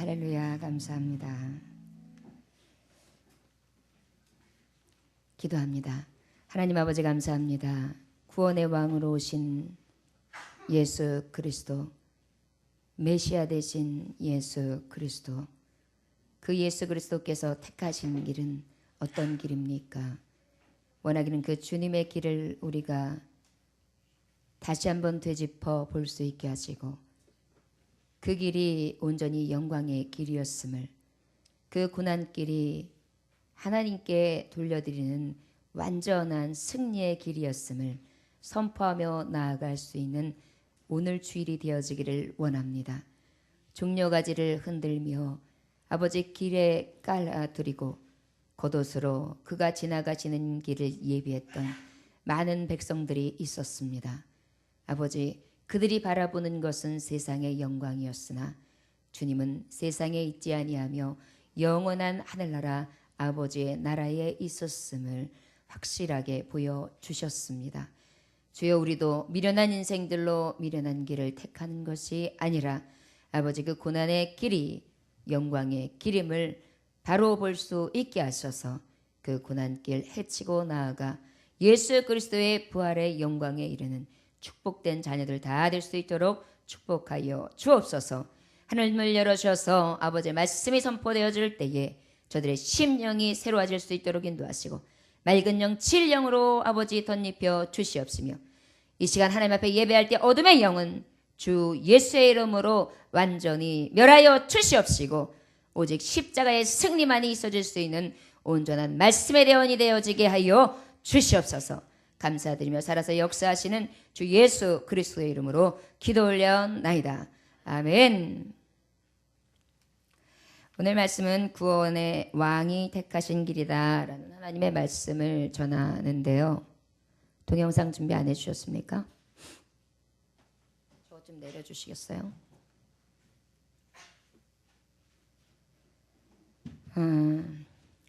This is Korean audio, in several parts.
할렐루야. 감사합니다. 기도합니다. 하나님 아버지 감사합니다. 구원의 왕으로 오신 예수 그리스도, 메시아 되신 예수 그리스도, 그 예수 그리스도께서 택하신 길은 어떤 길입니까? 원하기는 그 주님의 길을 우리가 다시 한번 되짚어 볼 수 있게 하시고, 그 길이 온전히 영광의 길이었음을, 그 고난길이 하나님께 돌려드리는 완전한 승리의 길이었음을 선포하며 나아갈 수 있는 오늘 주일이 되어지기를 원합니다. 종려가지를 흔들며 아버지 길에 깔아드리고 겉옷으로 그가 지나가시는 길을 예비했던 많은 백성들이 있었습니다. 아버지, 그들이 바라보는 것은 세상의 영광이었으나 주님은 세상에 있지 아니하며 영원한 하늘나라 아버지의 나라에 있었음을 확실하게 보여주셨습니다. 주여, 우리도 미련한 인생들로 미련한 길을 택하는 것이 아니라 아버지 그 고난의 길이 영광의 길임을 바로 볼 수 있게 하셔서 그 고난길 헤치고 나아가 예수 그리스도의 부활의 영광에 이르는 축복된 자녀들 다 될 수 있도록 축복하여 주옵소서. 하늘문을 열어주셔서 아버지의 말씀이 선포되어질 때에 저들의 심령이 새로워질 수 있도록 인도하시고 맑은 영 진령으로 아버지 덧입혀 주시옵시며, 이 시간 하나님 앞에 예배할 때 어둠의 영은 주 예수의 이름으로 완전히 멸하여 주시옵시고 오직 십자가의 승리만이 있어질 수 있는 온전한 말씀의 대원이 되어지게 하여 주시옵소서. 감사드리며 살아서 역사하시는 주 예수 그리스도의 이름으로 기도 올려나이다. 아멘. 오늘 말씀은 구원의 왕이 택하신 길이다 라는 하나님의 말씀을 전하는데요. 동영상 준비 안 해주셨습니까? 저거 좀 내려주시겠어요?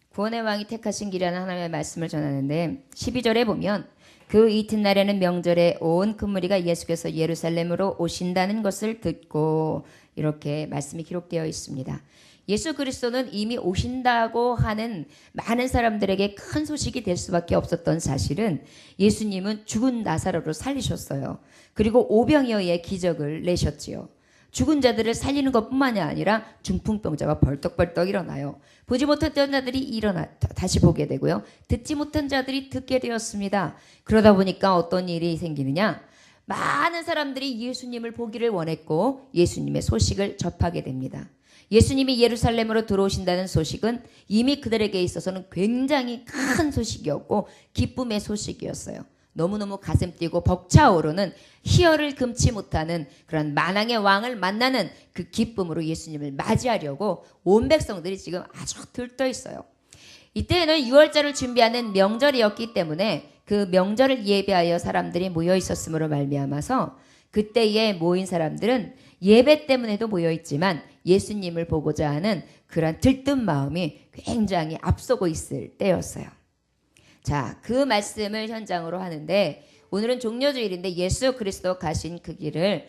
구원의 왕이 택하신 길이라는 하나님의 말씀을 전하는데 12절에 보면 그 이튿날에는 명절에 온 큰 무리가 예수께서 예루살렘으로 오신다는 것을 듣고, 이렇게 말씀이 기록되어 있습니다. 예수 그리스도는 이미 오신다고 하는 많은 사람들에게 큰 소식이 될 수밖에 없었던 사실은, 예수님은 죽은 나사로를 살리셨어요. 그리고 오병이어의 기적을 내셨지요. 죽은 자들을 살리는 것뿐만이 아니라 중풍병자가 벌떡벌떡 일어나요. 보지 못했던 자들이 다시 보게 되고요. 듣지 못한 자들이 듣게 되었습니다. 그러다 보니까 어떤 일이 생기느냐? 많은 사람들이 예수님을 보기를 원했고 예수님의 소식을 접하게 됩니다. 예수님이 예루살렘으로 들어오신다는 소식은 이미 그들에게 있어서는 굉장히 큰 소식이었고 기쁨의 소식이었어요. 너무너무 가슴 뛰고 벅차오르는, 희열을 금치 못하는 그런 만왕의 왕을 만나는 그 기쁨으로 예수님을 맞이하려고 온 백성들이 지금 아주 들떠 있어요. 이때는 6월절을 준비하는 명절이었기 때문에 그 명절을 예배하여 사람들이 모여 있었으므로 말미암아서 그때에 모인 사람들은 예배 때문에도 모여 있지만 예수님을 보고자 하는 그런 들뜬 마음이 굉장히 앞서고 있을 때였어요. 자, 그 말씀을 현장으로 하는데, 오늘은 종려주일인데 예수 그리스도 가신 그 길을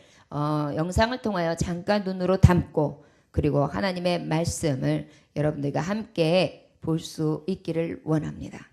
영상을 통하여 잠깐 눈으로 담고, 그리고 하나님의 말씀을 여러분들과 함께 볼 수 있기를 원합니다.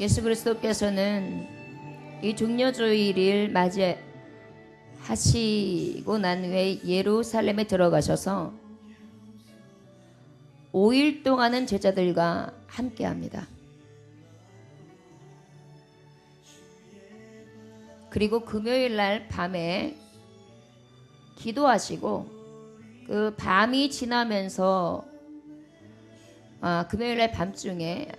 예수 그리스도께서는 이 종려주일을 맞이하시고 난 후에 예루살렘에 들어가셔서 5일 동안은 제자들과 함께합니다. 그리고 금요일 날 밤에 기도하시고, 그 밤이 지나면서 금요일 날 밤중에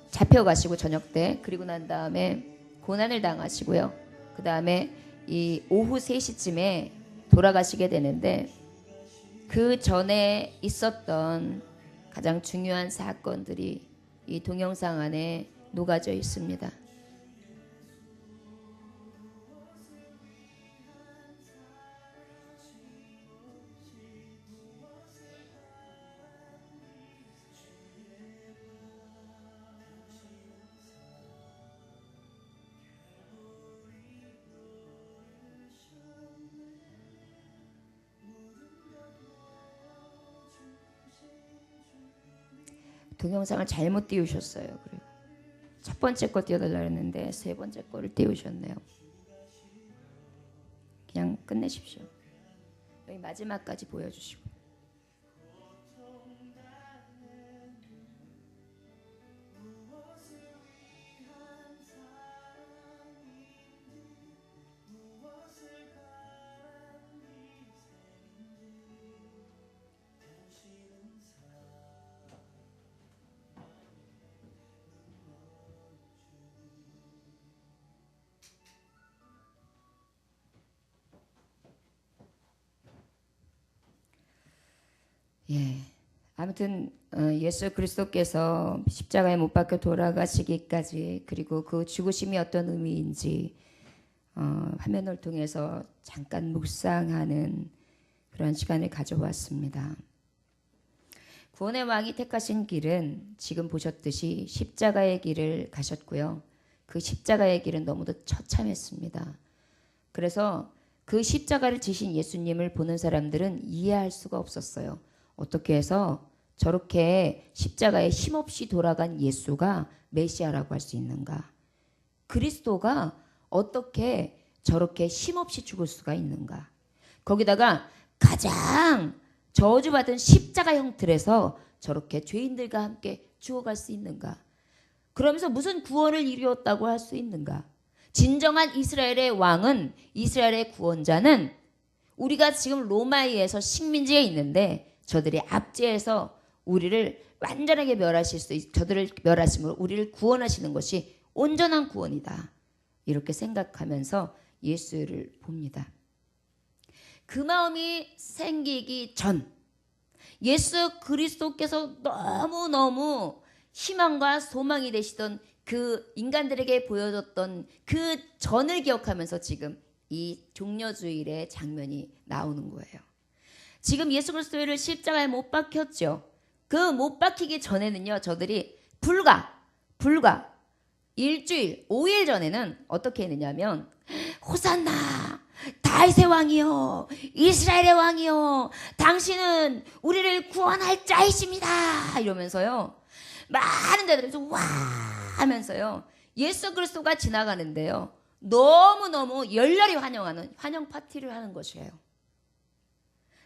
잡혀가시고 저녁 때, 그리고 난 다음에 고난을 당하시고요. 그 다음에 이 오후 3시쯤에 돌아가시게 되는데, 그 전에 있었던 가장 중요한 사건들이 이 동영상 안에 녹아져 있습니다. 동영상을 잘못 띄우셨어요. 그리고 첫 번째 거 띄워달라 했는데 세 번째 거를 띄우셨네요. 그냥 끝내십시오. 여기 마지막까지 보여주시고. 예. 아무튼 예수 그리스도께서 십자가에 못 박혀 돌아가시기까지 그리고 그 죽으심이 어떤 의미인지 화면을 통해서 잠깐 묵상하는 그런 시간을 가져보았습니다. 구원의 왕이 택하신 길은 지금 보셨듯이 십자가의 길을 가셨고요. 그 십자가의 길은 너무도 처참했습니다. 그래서 그 십자가를 지신 예수님을 보는 사람들은 이해할 수가 없었어요. 어떻게 해서 저렇게 십자가에 힘없이 돌아간 예수가 메시아라고 할 수 있는가? 그리스도가 어떻게 저렇게 힘없이 죽을 수가 있는가? 거기다가 가장 저주받은 십자가 형틀에서 저렇게 죄인들과 함께 죽어갈 수 있는가? 그러면서 무슨 구원을 이루었다고 할 수 있는가? 진정한 이스라엘의 왕은, 이스라엘의 구원자는 우리가 지금 로마에서 식민지에 있는데 저들이 압제해서 우리를 완전하게 저들을 멸하심으로 우리를 구원하시는 것이 온전한 구원이다. 이렇게 생각하면서 예수를 봅니다. 그 마음이 생기기 전 예수 그리스도께서 너무너무 희망과 소망이 되시던 그 인간들에게 보여줬던 그 전을 기억하면서 지금 이 종려주일의 장면이 나오는 거예요. 지금 예수 그리스도를 십자가에 못 박혔죠. 그 못 박히기 전에는요, 저들이 불과 일주일, 5일 전에는 어떻게 했느냐면 호산나 다윗의 왕이요 이스라엘의 왕이요 당신은 우리를 구원할 자이십니다 이러면서요 많은 자들에서 와 하면서요 예수 그리스도가 지나가는데요 너무너무 열렬히 환영하는 환영 파티를 하는 것이에요.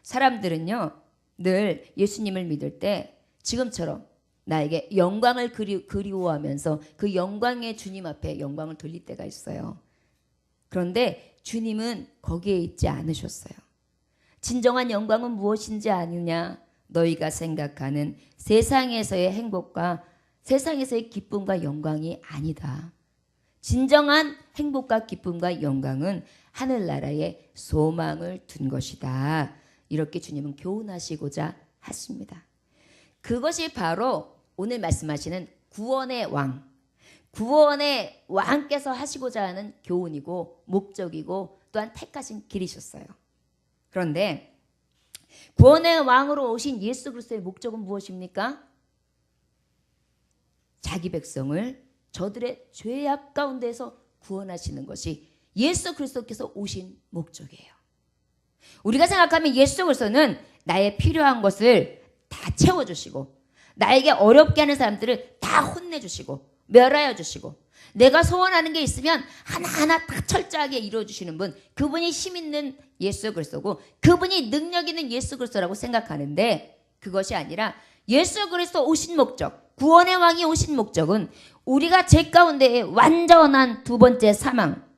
사람들은요 늘 예수님을 믿을 때 지금처럼 나에게 영광을 그리워하면서 그 영광의 주님 앞에 영광을 돌릴 때가 있어요. 그런데 주님은 거기에 있지 않으셨어요. 진정한 영광은 무엇인지 아느냐? 너희가 생각하는 세상에서의 행복과 세상에서의 기쁨과 영광이 아니다. 진정한 행복과 기쁨과 영광은 하늘나라에 소망을 둔 것이다. 이렇게 주님은 교훈하시고자 하십니다. 그것이 바로 오늘 말씀하시는 구원의 왕, 구원의 왕께서 하시고자 하는 교훈이고 목적이고 또한 택하신 길이셨어요. 그런데 구원의 왕으로 오신 예수 그리스도의 목적은 무엇입니까? 자기 백성을 저들의 죄악 가운데서 구원하시는 것이 예수 그리스도께서 오신 목적이에요. 우리가 생각하면 예수 그리스도는 나의 필요한 것을 다 채워주시고 나에게 어렵게 하는 사람들을 다 혼내주시고 멸하여 주시고 내가 소원하는 게 있으면 하나하나 다 철저하게 이루어주시는 분, 그분이 힘 있는 예수 그리스도고 그분이 능력 있는 예수 그리스도라고 생각하는데 그것이 아니라 예수 그리스도 오신 목적, 구원의 왕이 오신 목적은 우리가 죄 가운데의 완전한 두 번째 사망,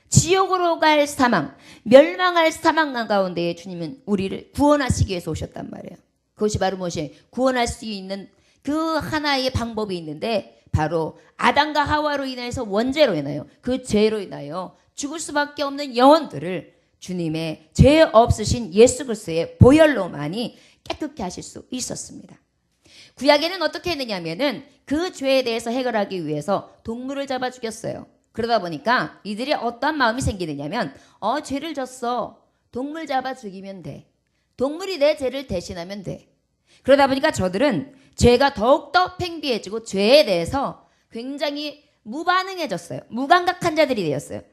지옥으로 갈 사망, 멸망할 사망 가운데에 주님은 우리를 구원하시기 위해서 오셨단 말이에요. 그것이 바로 무엇이에요? 구원할 수 있는 그 하나의 방법이 있는데 바로 아담과 하와로 인해서 원죄로 인하여 그 죄로 인하여 죽을 수밖에 없는 영혼들을 주님의 죄 없으신 예수 그리스도의 보혈로만이 깨끗게 하실 수 있었습니다. 구약에는 어떻게 했느냐면은 그 죄에 대해서 해결하기 위해서 동물을 잡아 죽였어요. 그러다 보니까 이들이 어떠한 마음이 생기느냐면 죄를 졌어. 동물 잡아 죽이면 돼. 동물이 내 죄를 대신하면 돼. 그러다 보니까 저들은 죄가 더욱더 팽배해지고 죄에 대해서 굉장히 무반응해졌어요. 무감각한 자들이 되었어요.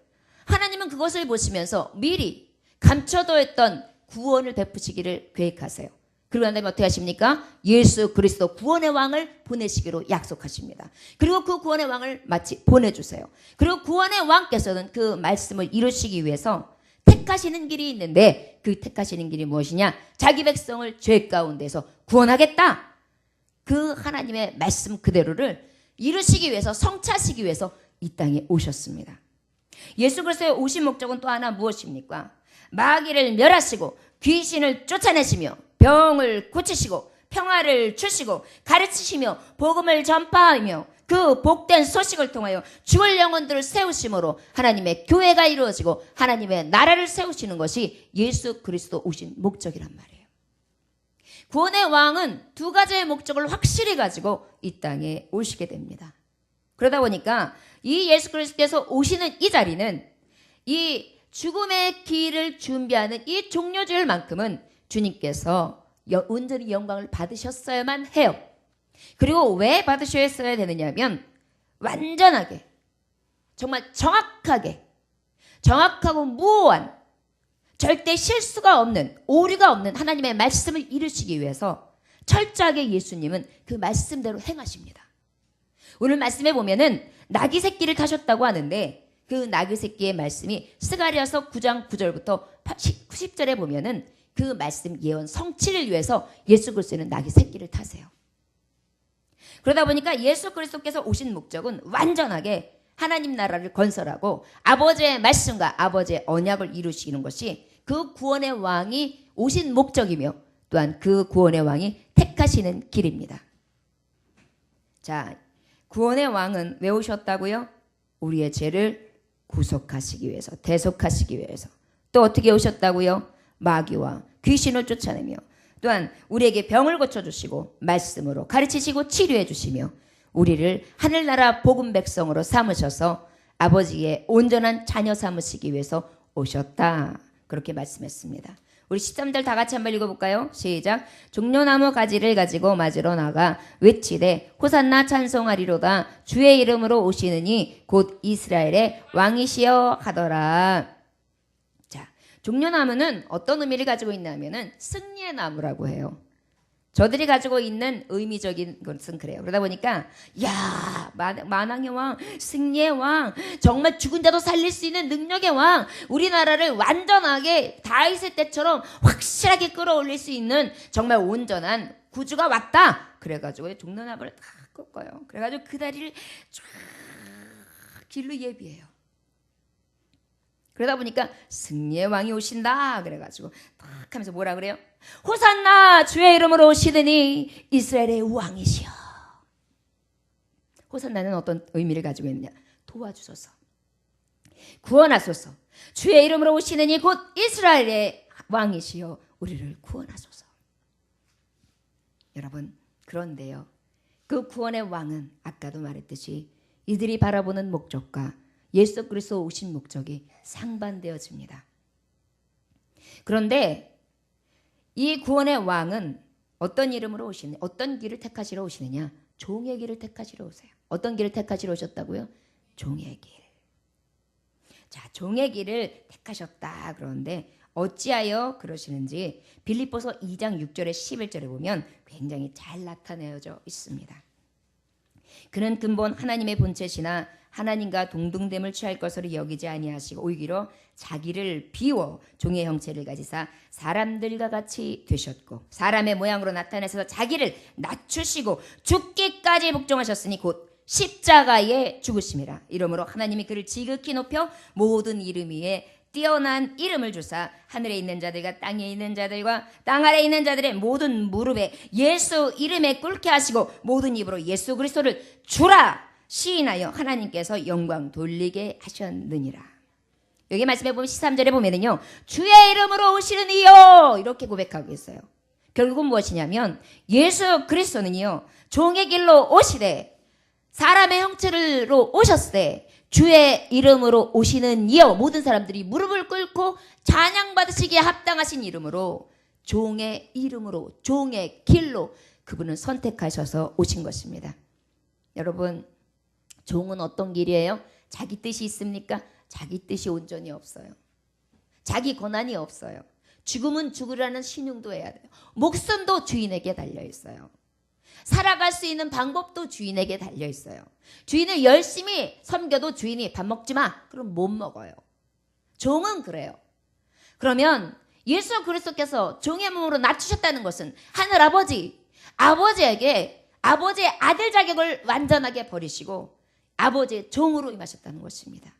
하나님은 그것을 보시면서 미리 감춰뒀던 구원을 베푸시기를 계획하세요. 그리고 난 다음에 어떻게 하십니까? 예수 그리스도 구원의 왕을 보내시기로 약속하십니다. 그리고 그 구원의 왕을 마치 보내주세요. 그리고 구원의 왕께서는 그 말씀을 이루시기 위해서 택하시는 길이 있는데 그 택하시는 길이 무엇이냐? 자기 백성을 죄 가운데서 구원하겠다. 그 하나님의 말씀 그대로를 이루시기 위해서, 성취하시기 위해서 이 땅에 오셨습니다. 예수 그리스도의 오신 목적은 또 하나 무엇입니까? 마귀를 멸하시고 귀신을 쫓아내시며 병을 고치시고 평화를 주시고 가르치시며 복음을 전파하며 그 복된 소식을 통하여 죽을 영혼들을 세우심으로 하나님의 교회가 이루어지고 하나님의 나라를 세우시는 것이 예수 그리스도 오신 목적이란 말이에요. 구원의 왕은 두 가지의 목적을 확실히 가지고 이 땅에 오시게 됩니다. 그러다 보니까 이 예수 그리스도께서 오시는 이 자리는 이 죽음의 길을 준비하는 이 종료주일만큼은 주님께서 온전히 영광을 받으셨어야만 해요. 그리고 왜 받으셔야 되느냐면 완전하게, 정말 정확하고 무오한, 절대 실수가 없는, 오류가 없는 하나님의 말씀을 이루시기 위해서 철저하게 예수님은 그 말씀대로 행하십니다. 오늘 말씀에 보면은 나귀 새끼를 타셨다고 하는데 그 나귀 새끼의 말씀이 스가랴서 9장 9절부터 10절에 보면은 그 말씀 예언 성취를 위해서 예수 그리스도는 나귀 새끼를 타세요. 그러다 보니까 예수 그리스도께서 오신 목적은 완전하게 하나님 나라를 건설하고 아버지의 말씀과 아버지의 언약을 이루시는 것이 그 구원의 왕이 오신 목적이며 또한 그 구원의 왕이 택하시는 길입니다. 자, 구원의 왕은 왜 오셨다고요? 우리의 죄를 구속하시기 위해서, 대속하시기 위해서. 또 어떻게 오셨다고요? 마귀와 귀신을 쫓아내며 또한 우리에게 병을 고쳐주시고 말씀으로 가르치시고 치료해 주시며 우리를 하늘나라 복음 백성으로 삼으셔서 아버지의 온전한 자녀 삼으시기 위해서 오셨다. 그렇게 말씀했습니다. 우리 13절 다 같이 한번 읽어볼까요? 시작. 종려나무 가지를 가지고 맞으러 나가 외치되 호산나 찬송하리로다. 주의 이름으로 오시느니 곧 이스라엘의 왕이시여 하더라. 자, 종려나무는 어떤 의미를 가지고 있냐면은 승리의 나무라고 해요. 저들이 가지고 있는 의미적인 것은 그래요. 그러다 보니까 야, 만왕의 왕, 승리의 왕, 정말 죽은 자도 살릴 수 있는 능력의 왕, 우리나라를 완전하게 다윗의 때처럼 확실하게 끌어올릴 수 있는 정말 온전한 구주가 왔다. 그래가지고 종려나무를 다 꺾어요. 그래가지고 그 다리를 쫙 길로 예비해요. 그러다 보니까 승리의 왕이 오신다. 그래가지고 딱 하면서 뭐라 그래요? 호산나 주의 이름으로 오시더니 이스라엘의 왕이시여. 호산나는 어떤 의미를 가지고 있느냐? 도와주소서, 구원하소서, 주의 이름으로 오시느니 곧 이스라엘의 왕이시여 우리를 구원하소서. 여러분, 그런데요, 그 구원의 왕은 아까도 말했듯이 이들이 바라보는 목적과 예수 그리스도 오신 목적이 상반되어집니다. 그런데 이 구원의 왕은 어떤 이름으로 오시느냐, 어떤 길을 택하시러 오시느냐? 종의 길을 택하시러 오세요. 어떤 길을 택하시러 오셨다고요? 종의 길. 자, 종의 길을 택하셨다. 그런데 어찌하여 그러시는지 빌립보서 2장 6절에 11절에 보면 굉장히 잘 나타내어져 있습니다. 그는 근본 하나님의 본체시나 하나님과 동등됨을 취할 것으로 여기지 아니하시고 오히려 자기를 비워 종의 형체를 가지사 사람들과 같이 되셨고 사람의 모양으로 나타내서 자기를 낮추시고 죽기까지 복종하셨으니 곧 십자가에 죽으심이라. 이러므로 하나님이 그를 지극히 높여 모든 이름 위에 뛰어난 이름을 주사 하늘에 있는 자들과 땅에 있는 자들과 땅 아래에 있는 자들의 모든 무릎에 예수 이름에 꿇게 하시고 모든 입으로 예수 그리스도를 주라 시인하여 하나님께서 영광 돌리게 하셨느니라. 여기 말씀해 보면 13절에 보면은요, 주의 이름으로 오시는 이요 이렇게 고백하고 있어요. 결국은 무엇이냐면 예수 그리스도는요, 종의 길로 오시되 사람의 형체로 오셨을 주의 이름으로 오시는 이여, 모든 사람들이 무릎을 꿇고 찬양받으시기에 합당하신 이름으로, 종의 이름으로, 종의 길로 그분은 선택하셔서 오신 것입니다. 여러분, 종은 어떤 길이에요? 자기 뜻이 있습니까? 자기 뜻이 온전히 없어요. 자기 권한이 없어요. 죽음은 죽으라는 신용도 해야 돼요. 목숨도 주인에게 달려 있어요. 살아갈 수 있는 방법도 주인에게 달려 있어요. 주인을 열심히 섬겨도 주인이 밥 먹지 마, 그럼 못 먹어요. 종은 그래요. 그러면 예수 그리스도께서 종의 몸으로 낮추셨다는 것은 하늘 아버지에게 아버지의 아들 자격을 완전하게 버리시고 아버지의 종으로 임하셨다는 것입니다.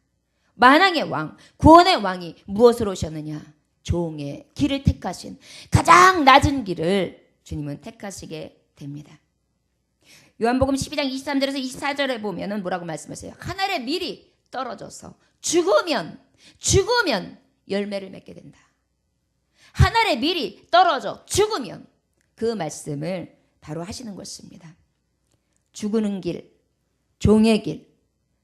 만왕의 왕, 구원의 왕이 무엇으로 오셨느냐? 종의 길을 택하신, 가장 낮은 길을 주님은 택하시게 됩니다. 요한복음 12장 23절에서 24절에 보면은 뭐라고 말씀하세요? 하늘의 밀이 떨어져서 죽으면 열매를 맺게 된다. 하늘의 밀이 떨어져 죽으면, 그 말씀을 바로 하시는 것입니다. 죽는 길, 종의 길,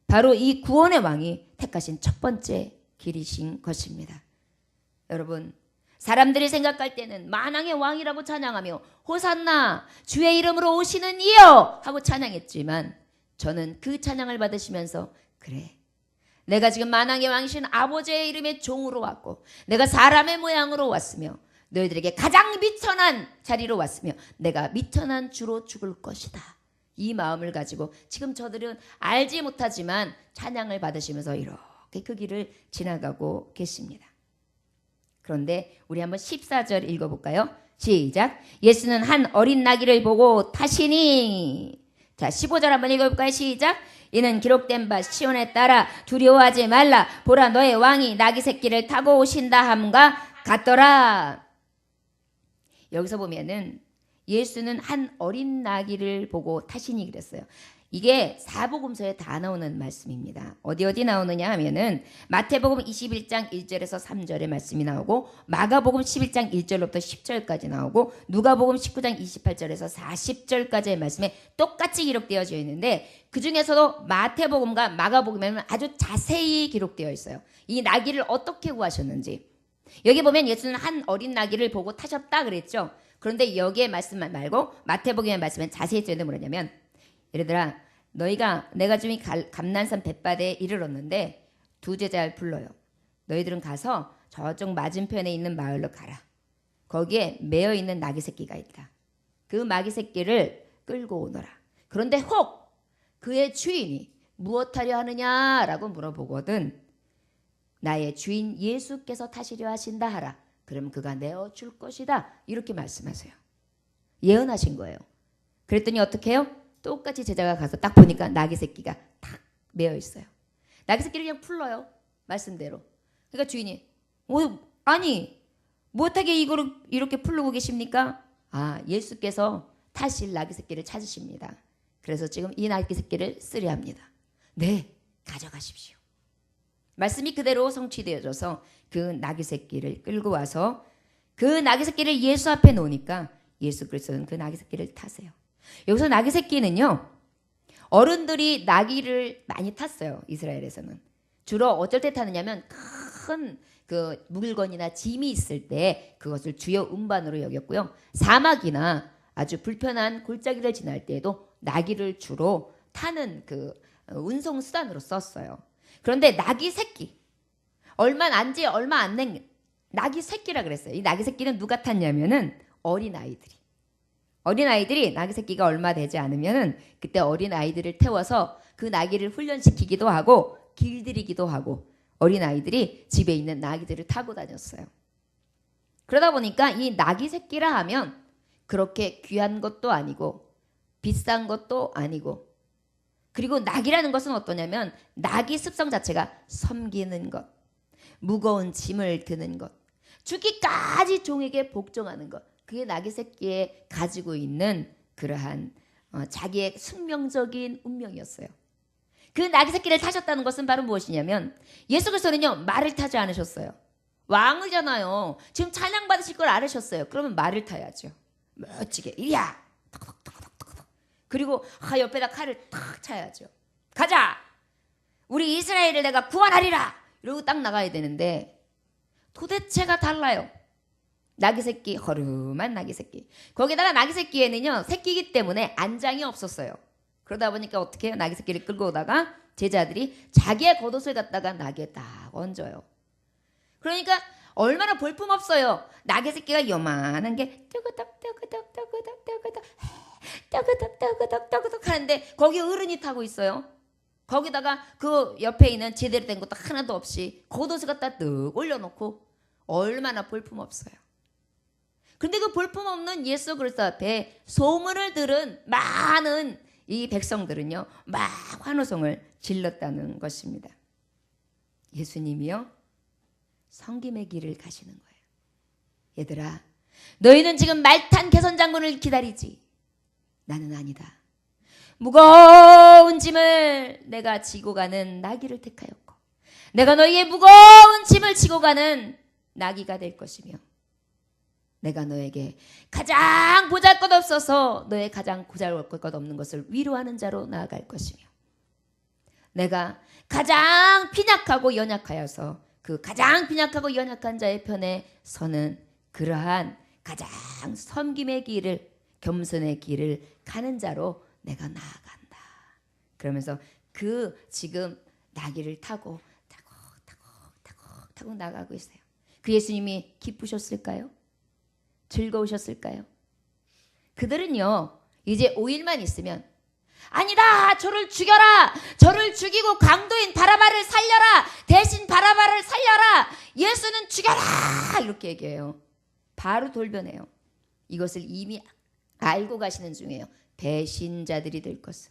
바로 이 구원의 왕이 택하신 첫 번째 길이신 것입니다. 여러분, 사람들이 생각할 때는 만왕의 왕이라고 찬양하며 호산나 주의 이름으로 오시는 이여 하고 찬양했지만, 저는 그 찬양을 받으시면서, 그래, 내가 지금 만왕의 왕이신 아버지의 이름의 종으로 왔고, 내가 사람의 모양으로 왔으며, 너희들에게 가장 미천한 자리로 왔으며, 내가 미천한 주로 죽을 것이다. 이 마음을 가지고 지금 저들은 알지 못하지만 찬양을 받으시면서 이렇게 그 길을 지나가고 계십니다. 그런데 우리 한번 14절 읽어볼까요? 시작. 예수는 한 어린 나귀를 보고 타시니. 자, 15절 한번 읽어볼까요? 시작. 이는 기록된 바 시온에 따라 두려워하지 말라. 보라, 너의 왕이 나귀 새끼를 타고 오신다 함과 같더라. 여기서 보면은 예수는 한 어린 나귀를 보고 타시니 그랬어요. 이게 사복음서에 다 나오는 말씀입니다. 어디 나오느냐 하면은 마태복음 21장 1절에서 3절의 말씀이 나오고, 마가복음 11장 1절부터 10절까지 나오고, 누가복음 19장 28절에서 40절까지의 말씀에 똑같이 기록되어져 있는데, 그 중에서도 마태복음과 마가복음에는 아주 자세히 기록되어 있어요. 이 나귀를 어떻게 구하셨는지. 여기 보면 예수는 한 어린 나귀를 보고 타셨다 그랬죠. 그런데 여기에 말씀만 말고 마태복음의 말씀은 자세히 쓰는데 뭐냐면, 예를 들어 내가 지금 감난산 벳바다에 이르렀는데 두 제자를 불러요. 너희들은 가서 저쪽 맞은편에 있는 마을로 가라. 거기에 매어 있는 나귀 새끼가 있다. 그 나귀 새끼를 끌고 오너라. 그런데 혹 그의 주인이 무엇하려 하느냐라고 물어보거든 나의 주인 예수께서 타시려 하신다 하라. 그럼 그가 내어줄 것이다. 이렇게 말씀하세요. 예언하신 거예요. 그랬더니 어떻게 해요? 똑같이 제자가 가서 딱 보니까 나귀 새끼가 탁 매어 있어요. 나귀 새끼를 그냥 풀러요. 말씀대로. 그러니까 주인이 아니 못하게 이거를 이렇게 풀르고 계십니까? 아, 예수께서 타실 나귀 새끼를 찾으십니다. 그래서 지금 이 나귀 새끼를 쓰려 합니다. 네, 가져가십시오. 말씀이 그대로 성취되어져서 그 나귀 새끼를 끌고 와서 그 나귀 새끼를 예수 앞에 놓으니까 예수 그리스도는 그 나귀 새끼를 타세요. 여기서 나귀 새끼는요, 어른들이 나귀를 많이 탔어요. 이스라엘에서는. 주로 어쩔 때 타느냐면 큰 그 물건이나 짐이 있을 때 그것을 주요 운반으로 여겼고요. 사막이나 아주 불편한 골짜기를 지날 때에도 나귀를 주로 타는 그 운송 수단으로 썼어요. 그런데 나귀 새끼, 얼마 안 된 나귀 새끼라 그랬어요. 이 나귀 새끼는 누가 탔냐면은 어린아이들이 나귀 새끼가 얼마 되지 않으면은 그때 어린아이들을 태워서 그 나귀를 훈련시키기도 하고 길들이기도 하고, 어린아이들이 집에 있는 나귀들을 타고 다녔어요. 그러다 보니까 이 나귀 새끼라 하면 그렇게 귀한 것도 아니고 비싼 것도 아니고, 그리고 나귀라는 것은 어떠냐면 나귀 습성 자체가 섬기는 것, 무거운 짐을 드는 것, 죽기까지 종에게 복종하는 것, 그게 나귀 새끼에 가지고 있는 그러한 자기의 숙명적인 운명이었어요. 그 나귀 새끼를 타셨다는 것은 바로 무엇이냐면 예수 그리스도는요 말을 타지 않으셨어요. 왕이잖아요. 지금 찬양 받으실 걸 알으셨어요. 그러면 말을 타야죠. 멋지게 이리야. 그리고 옆에다 칼을 탁 차야죠. 가자. 우리 이스라엘을 내가 구원하리라. 이러고 딱 나가야 되는데 도대체가 달라요. 나귀 새끼, 허름한 나귀 새끼. 거기다가 나귀 새끼에는요 새끼이기 때문에 안장이 없었어요. 그러다 보니까 어떻게 해요? 나귀 새끼를 끌고 오다가 제자들이 자기의 겉옷을 갖다가 나귀에 딱 얹어요. 그러니까 얼마나 볼품없어요. 나귀 새끼가 요만한 게 뜨그덕 뜨그덕 뜨그덕 뜨그덕 뜨그덕 뜨그덕 뜨그덕 하는데 거기 어른이 타고 있어요. 거기다가 그 옆에 있는 제대로 된 것도 하나도 없이 겉옷을 갖다 뜩 올려놓고 얼마나 볼품없어요. 근데 그 볼품없는 예수 그리스도 앞에 소문을 들은 많은 이 백성들은요 막 환호성을 질렀다는 것입니다. 예수님이요 섬김의 길을 가시는 거예요. 얘들아, 너희는 지금 말탄 개선장군을 기다리지. 나는 아니다. 무거운 짐을 내가 지고 가는 나귀를 택하였고 내가 너희의 무거운 짐을 지고 가는 나귀가 될 것이며 내가 너에게 가장 보잘것없어서 너의 가장 보잘것없는 것을 위로하는 자로 나아갈 것이며 내가 가장 빈약하고 연약하여서 그 가장 빈약하고 연약한 자의 편에 서는 그러한 가장 섬김의 길을 겸손의 길을 가는 자로 내가 나아간다. 그러면서 그 지금 나귀를 타고 나가고 있어요. 그 예수님이 기쁘셨을까요? 즐거우셨을까요? 그들은요 이제 5일만 있으면 아니다 저를 죽여라 저를 죽이고 강도인 바라바를 살려라 대신 바라바를 살려라 예수는 죽여라 이렇게 얘기해요. 바로 돌변해요. 이것을 이미 알고 가시는 중이에요. 배신자들이 될 것을.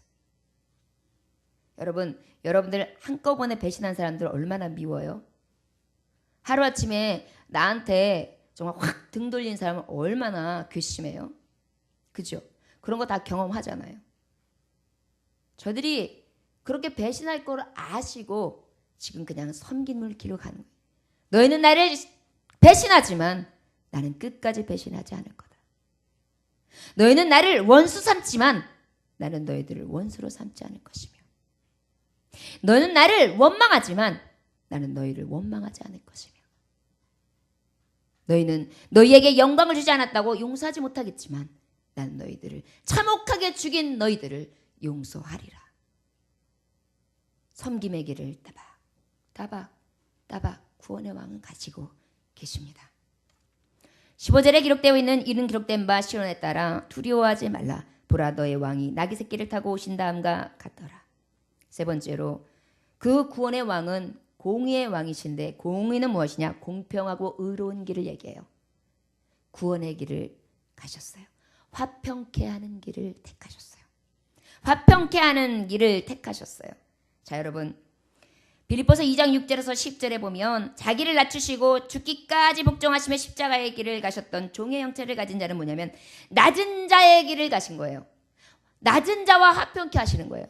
여러분들 한꺼번에 배신한 사람들 얼마나 미워요? 하루아침에 나한테 정말 확 등 돌린 사람은 얼마나 괘씸해요. 그죠? 그런 거 다 경험하잖아요. 저들이 그렇게 배신할 걸 아시고 지금 그냥 섬김을 길로 가는 거예요. 너희는 나를 배신하지만 나는 끝까지 배신하지 않을 거다. 너희는 나를 원수 삼지만 나는 너희들을 원수로 삼지 않을 것이며 너희는 나를 원망하지만 나는 너희를 원망하지 않을 것이며 너희는 너희에게 영광을 주지 않았다고 용서하지 못하겠지만 나는 너희들을 참혹하게 죽인 너희들을 용서하리라. 섬김의 길을 따박 구원의 왕은 가지고 계십니다. 15절에 기록되어 있는 이는 기록된 바 시론에 따라 두려워하지 말라. 보라 너의 왕이 나귀 새끼를 타고 오신 다음과 같더라. 세 번째로 그 구원의 왕은 공의의 왕이신데 공의는 무엇이냐? 공평하고 의로운 길을 얘기해요. 구원의 길을 가셨어요. 화평케 하는 길을 택하셨어요. 화평케 하는 길을 택하셨어요. 자 여러분 빌립보서 2장 6절에서 10절에 보면 자기를 낮추시고 죽기까지 복종하시며 십자가의 길을 가셨던 종의 형체를 가진 자는 뭐냐면 낮은 자의 길을 가신 거예요. 낮은 자와 화평케 하시는 거예요.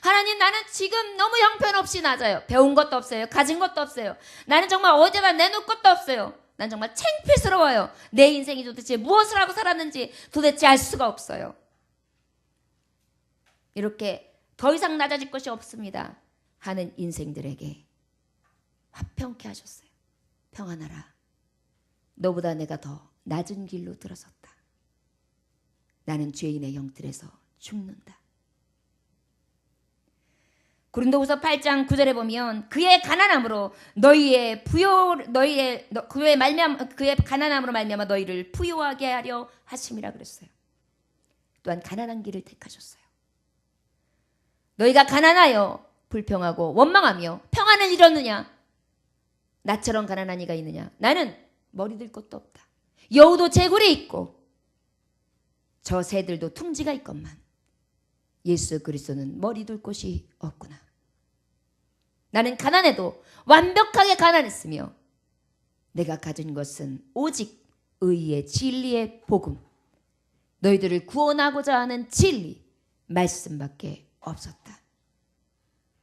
하나님 나는 지금 너무 형편없이 낮아요. 배운 것도 없어요. 가진 것도 없어요. 나는 정말 어디다 내놓을 것도 없어요. 난 정말 창피스러워요. 내 인생이 도대체 무엇을 하고 살았는지 도대체 알 수가 없어요. 이렇게 더 이상 낮아질 것이 없습니다 하는 인생들에게 화평케 하셨어요. 평안하라. 너보다 내가 더 낮은 길로 들어섰다. 나는 죄인의 형틀에서 죽는다. 고린도후서 8장 9절에 보면 그의 가난함으로 그의 가난함으로 말미암아 너희를 부요하게 하려 하심이라 그랬어요. 또한 가난한 길을 택하셨어요. 너희가 가난하여 불평하고 원망하며 평안을 잃었느냐? 나처럼 가난한 이가 있느냐? 나는 머리 들 것도 없다. 여우도 제굴이 있고 저 새들도 둥지가 있건만 예수 그리스도는 머리 둘 곳이 없구나. 나는 가난해도 완벽하게 가난했으며 내가 가진 것은 오직 의의 진리의 복음, 너희들을 구원하고자 하는 진리 말씀밖에 없었다.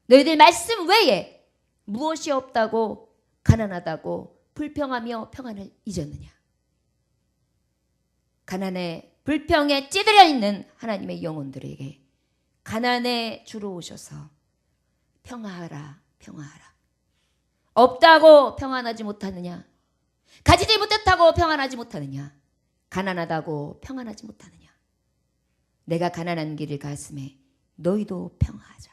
너희들 말씀 외에 무엇이 없다고 가난하다고 불평하며 평안을 잊었느냐. 가난에 불평에 찌들려 있는 하나님의 영혼들에게 가난에 주로 오셔서 평화하라 평화하라. 없다고 평안하지 못하느냐. 가지지 못했다고 평안하지 못하느냐. 가난하다고 평안하지 못하느냐. 내가 가난한 길을 가슴에 너희도 평화하자.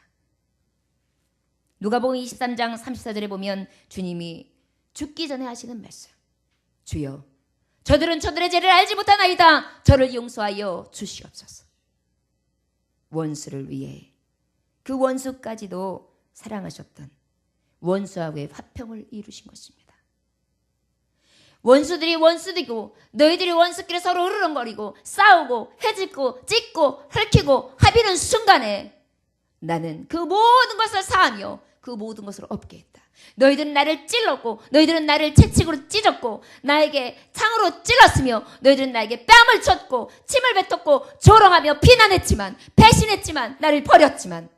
누가복음 23장 34절에 보면 주님이 죽기 전에 하시는 말씀. 주여 저들은 저들의 죄를 알지 못하나이다. 저를 용서하여 주시옵소서. 원수를 위해 그 원수까지도 사랑하셨던 원수하고의 화평을 이루신 것입니다. 원수들이 원수들이고 너희들이 원수끼리 서로 으르렁거리고 싸우고 해짓고 찢고 헐키고 합의는 순간에 나는 그 모든 것을 사하며 그 모든 것을 없게 했다. 너희들은 나를 찔렀고 너희들은 나를 채찍으로 찢었고 나에게 창으로 찔렀으며 너희들은 나에게 뺨을 쳤고 침을 뱉었고 조롱하며 비난했지만 배신했지만 나를 버렸지만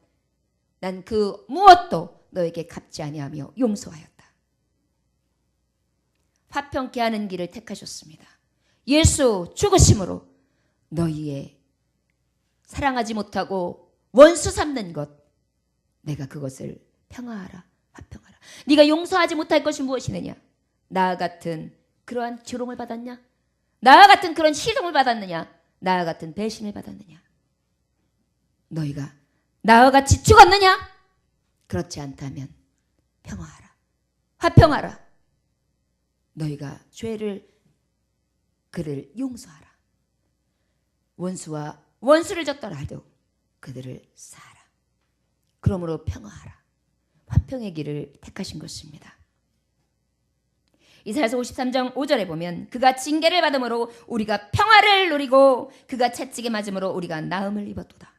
난 그 무엇도 너에게 갚지 아니하며 용서하였다. 화평케 하는 길을 택하셨습니다. 예수 죽으심으로 너희의 사랑하지 못하고 원수 삼는 것 내가 그것을 평화하라 화평하라. 네가 용서하지 못할 것이 무엇이느냐. 나와 같은 그러한 조롱을 받았냐. 나와 같은 그런 시동을 받았느냐. 나와 같은 배신을 받았느냐. 너희가 나와 같이 죽었느냐. 그렇지 않다면 평화하라 화평하라. 너희가 그를 용서하라. 원수와 원수를 졌더라도 그들을 사하라. 그러므로 평화하라. 화평의 길을 택하신 것입니다. 이사야서 53장 5절에 보면 그가 징계를 받음으로 우리가 평화를 누리고 그가 채찍에 맞음으로 우리가 나음을 입었도다.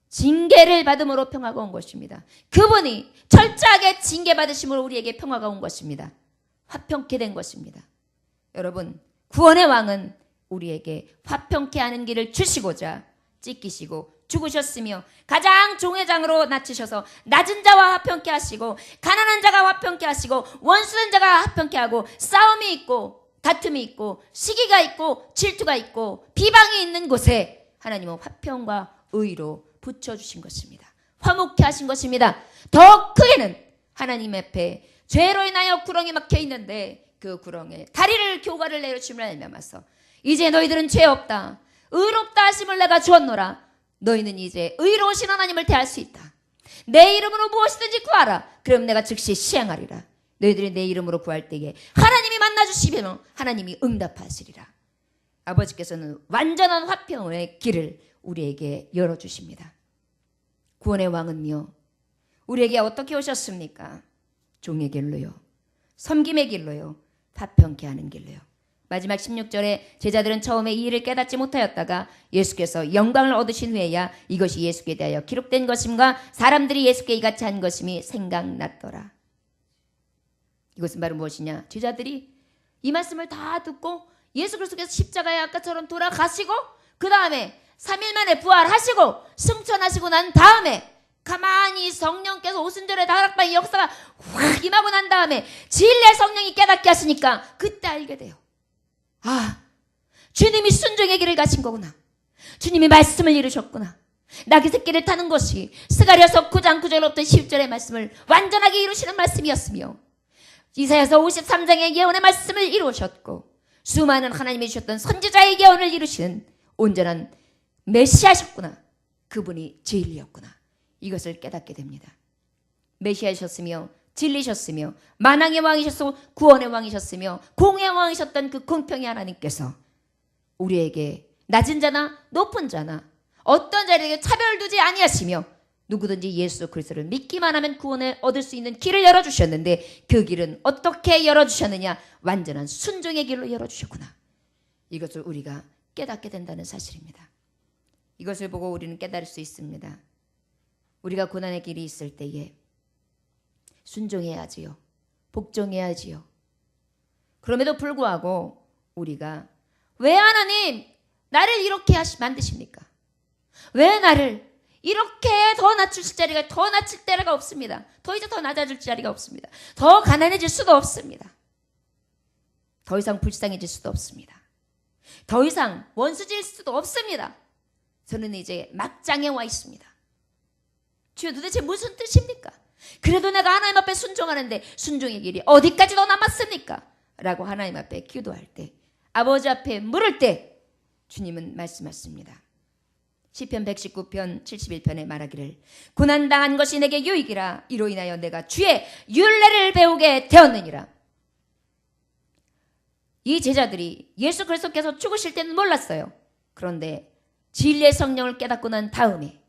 징계를 받음으로 평화가 온 것입니다. 그분이 철저하게 징계받으심으로 우리에게 평화가 온 것입니다. 화평케 된 것입니다. 여러분, 구원의 왕은 우리에게 화평케 하는 길을 주시고자 찢기시고 죽으셨으며 가장 종회장으로 낮추셔서 낮은 자와 화평케 하시고 가난한 자가 화평케 하시고 원수된 자가 화평케 하고 싸움이 있고 다툼이 있고 시기가 있고 질투가 있고 비방이 있는 곳에 하나님은 화평과 의로 붙여주신 것입니다. 화목케 하신 것입니다. 더 크게는 하나님 앞에 죄로 인하여 구렁이 막혀 있는데 그 구렁에 다리를 교가를 내려주심을 알면서 이제 너희들은 죄 없다 의롭다 하심을 내가 주었노라. 너희는 이제 의로우신 하나님을 대할 수 있다. 내 이름으로 무엇이든지 구하라. 그럼 내가 즉시 시행하리라. 너희들이 내 이름으로 구할 때에 하나님이 만나주시면 하나님이 응답하시리라. 아버지께서는 완전한 화평의 길을 우리에게 열어주십니다. 구원의 왕은요 우리에게 어떻게 오셨습니까? 종의 길로요 섬김의 길로요 화평케 하는 길로요. 마지막 16절에 제자들은 처음에 이 일을 깨닫지 못하였다가 예수께서 영광을 얻으신 후에야 이것이 예수께 대하여 기록된 것임과 사람들이 예수께 이같이 한 것임이 생각났더라. 이것은 바로 무엇이냐. 제자들이 이 말씀을 다 듣고 예수 그리스도께서 십자가에 아까처럼 돌아가시고 그 다음에 3일 만에 부활하시고 승천하시고 난 다음에 가만히 성령께서 오순절에 다락방의 역사가 확 임하고 난 다음에 진리의 성령이 깨닫게 하시니까 그때 알게 돼요. 아, 주님이 순종의 길을 가신 거구나. 주님이 말씀을 이루셨구나. 낙의 새끼를 타는 것이 스가랴서 9장 9절로부터 10절의 말씀을 완전하게 이루시는 말씀이었으며 이사야서 53장의 예언의 말씀을 이루셨고 수많은 하나님이 주셨던 선지자의 예언을 이루시는 온전한 메시아셨구나. 그분이 진리였구나. 이것을 깨닫게 됩니다. 메시아셨으며 진리셨으며 만왕의 왕이셨고 구원의 왕이셨으며 공의 왕이셨던 그 공평의 하나님께서 우리에게 낮은 자나 높은 자나 어떤 자에게 차별 두지 아니하시며 누구든지 예수 그리스도를 믿기만 하면 구원을 얻을 수 있는 길을 열어주셨는데 그 길은 어떻게 열어주셨느냐. 완전한 순종의 길로 열어주셨구나. 이것을 우리가 깨닫게 된다는 사실입니다. 이것을 보고 우리는 깨달을 수 있습니다. 우리가 고난의 길이 있을 때에 순종해야지요. 복종해야지요. 그럼에도 불구하고 우리가 왜 하나님 나를 이렇게 만드십니까? 왜 나를 이렇게 더 낮추실 자리가 더 낮출 때가 없습니다. 더 이제 더 낮아질 자리가 없습니다. 더 가난해질 수도 없습니다. 더 이상 불쌍해질 수도 없습니다. 더 이상 원수질 수도 없습니다. 저는 이제 막장에 와 있습니다. 주여 도대체 무슨 뜻입니까? 그래도 내가 하나님 앞에 순종하는데 순종의 길이 어디까지 더 남았습니까? 라고 하나님 앞에 기도할 때, 아버지 앞에 물을 때 주님은 말씀하십니다. 시편 119편 71편에 말하기를 고난당한 것이 내게 유익이라 이로 인하여 내가 주의 율례를 배우게 되었느니라. 이 제자들이 예수 그리스도께서 죽으실 때는 몰랐어요. 그런데 진리의 성령을 깨닫고 난 다음에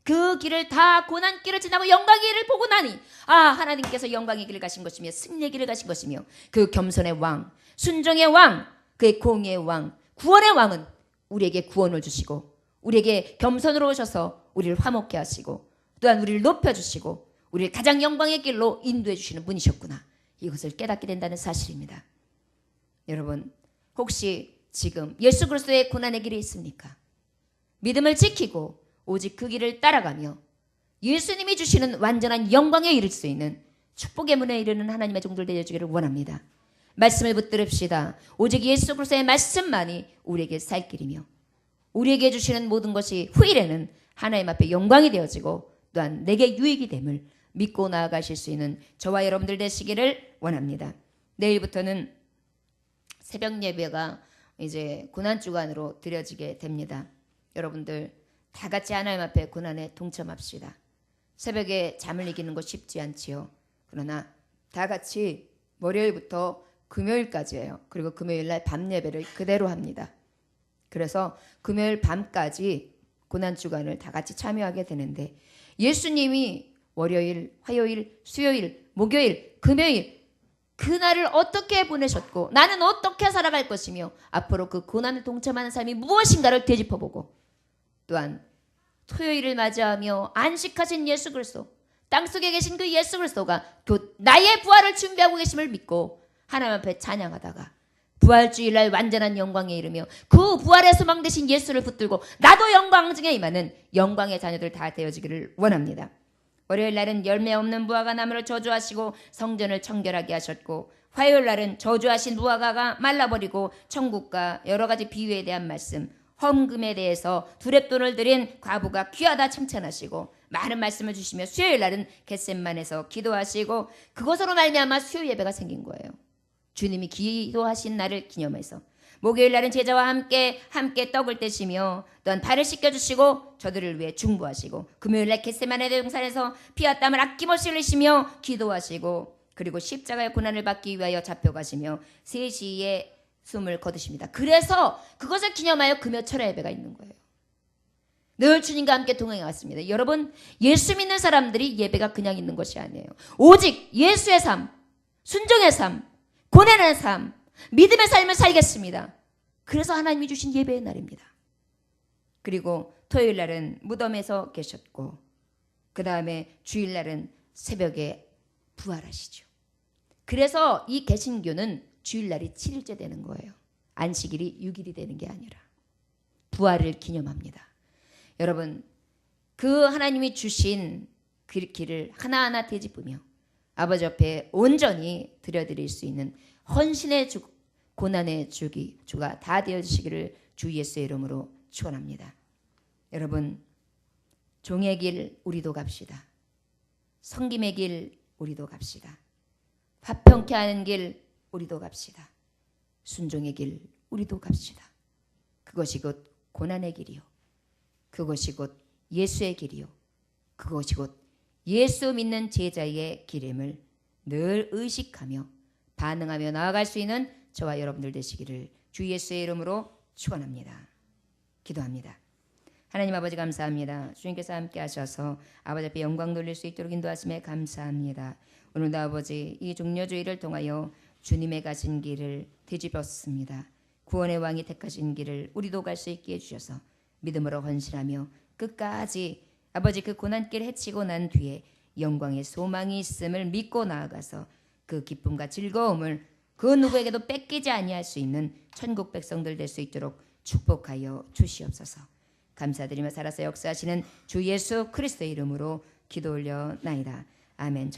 그 길을 다 고난길을 지나고 영광의 길을 보고 나니 하나님께서 영광의 길을 가신 것이며 승리의 길을 가신 것이며 그 겸손의 왕, 순종의 왕, 그의 공의의 왕, 구원의 왕은 우리에게 구원을 주시고 우리에게 겸손으로 오셔서 우리를 화목케 하시고 또한 우리를 높여주시고 우리를 가장 영광의 길로 인도해 주시는 분이셨구나. 이것을 깨닫게 된다는 사실입니다. 여러분, 혹시 지금 예수 그리스도의 고난의 길에 있습니까? 믿음을 지키고 오직 그 길을 따라가며 예수님이 주시는 완전한 영광에 이를 수 있는 축복의 문에 이르는 하나님의 종들 되어주기를 원합니다. 말씀을 붙들읍시다. 오직 예수 그리스도의 말씀만이 우리에게 살 길이며 우리에게 주시는 모든 것이 후일에는 하나님 앞에 영광이 되어지고 또한 내게 유익이 됨을 믿고 나아가실 수 있는 저와 여러분들 되시기를 원합니다. 내일부터는 새벽 예배가 이제 고난주간으로 드려지게 됩니다. 여러분들 다 같이 하나님 앞에 고난에 동참합시다. 새벽에 잠을 이기는 것 쉽지 않지요. 그러나 다 같이 월요일부터 금요일까지예요. 그리고 금요일날 밤 예배를 그대로 합니다. 그래서 금요일 밤까지 고난주간을 다 같이 참여하게 되는데 예수님이 월요일, 화요일, 수요일, 목요일, 금요일 그날을 어떻게 보내셨고 나는 어떻게 살아갈 것이며 앞으로 그 고난에 동참하는 삶이 무엇인가를 되짚어보고 또한 토요일을 맞이하며 안식하신 예수 그리스도, 땅속에 계신 그 예수 그리스도가 곧 나의 부활을 준비하고 계심을 믿고 하나님 앞에 찬양하다가 부활주일날 완전한 영광에 이르며 그 부활의 소망 되신 예수를 붙들고 나도 영광 중에 임하는 영광의 자녀들 다 되어지기를 원합니다. 월요일날은 열매 없는 무화과 나무를 저주하시고 성전을 청결하게 하셨고 화요일날은 저주하신 무화과가 말라버리고 천국과 여러 가지 비유에 대한 말씀, 헌금에 대해서 두렙돈을 드린 과부가 귀하다 칭찬하시고 많은 말씀을 주시며 수요일날은 겟셋만에서 기도하시고 그것으로 말미암아 수요 예배가 생긴 거예요. 주님이 기도하신 날을 기념해서 목요일날은 제자와 함께 떡을 떼시며 또한 발을 씻겨주시고 저들을 위해 중보하시고 금요일날 겟세마네 동산에서 피와 땀을 아낌없이 흘리시며 기도하시고 그리고 십자가의 고난을 받기 위하여 잡혀가시며 3시에 숨을 거두십니다. 그래서 그것을 기념하여 금요철의 예배가 있는 거예요. 늘 주님과 함께 동행해 왔습니다. 여러분, 예수 믿는 사람들이 예배가 그냥 있는 것이 아니에요. 오직 예수의 삶, 순종의 삶, 고난의 삶, 믿음의 삶을 살겠습니다. 그래서 하나님이 주신 예배의 날입니다. 그리고 토요일 날은 무덤에서 계셨고 그 다음에 주일날은 새벽에 부활하시죠. 그래서 이 개신교는 주일날이 7일째 되는 거예요. 안식일이 6일이 되는 게 아니라 부활을 기념합니다. 여러분, 그 하나님이 주신 그 길을 하나하나 되짚으며 아버지 앞에 온전히 드려드릴 수 있는 헌신의 주, 고난의 주가 다 되어주시기를 주 예수의 이름으로 축원합니다. 여러분, 종의 길 우리도 갑시다. 섬김의 길 우리도 갑시다. 화평케 하는 길 우리도 갑시다. 순종의 길 우리도 갑시다. 그것이 곧 고난의 길이요, 그것이 곧 예수의 길이요, 그것이 곧 예수 믿는 제자의 길임을 늘 의식하며 반응하며 나아갈 수 있는 저와 여러분들 되시기를 주 예수의 이름으로 축원합니다. 기도합니다. 하나님 아버지 감사합니다. 주님께서 함께 하셔서 아버지 앞에 영광 돌릴 수 있도록 인도하심에 감사합니다. 오늘도 아버지 이 종려주의를 통하여 주님의 가신 길을 되짚었습니다. 구원의 왕이 택하신 길을 우리도 갈 수 있게 해주셔서 믿음으로 헌신하며 끝까지 아버지 그 고난길을 헤치고 난 뒤에 영광의 소망이 있음을 믿고 나아가서 그 기쁨과 즐거움을 그 누구에게도 뺏기지 아니할 수 있는 천국 백성들 될 수 있도록 축복하여 주시옵소서. 감사드리며 살아서 역사하시는 주 예수 그리스도의 이름으로 기도 올려나이다. 아멘.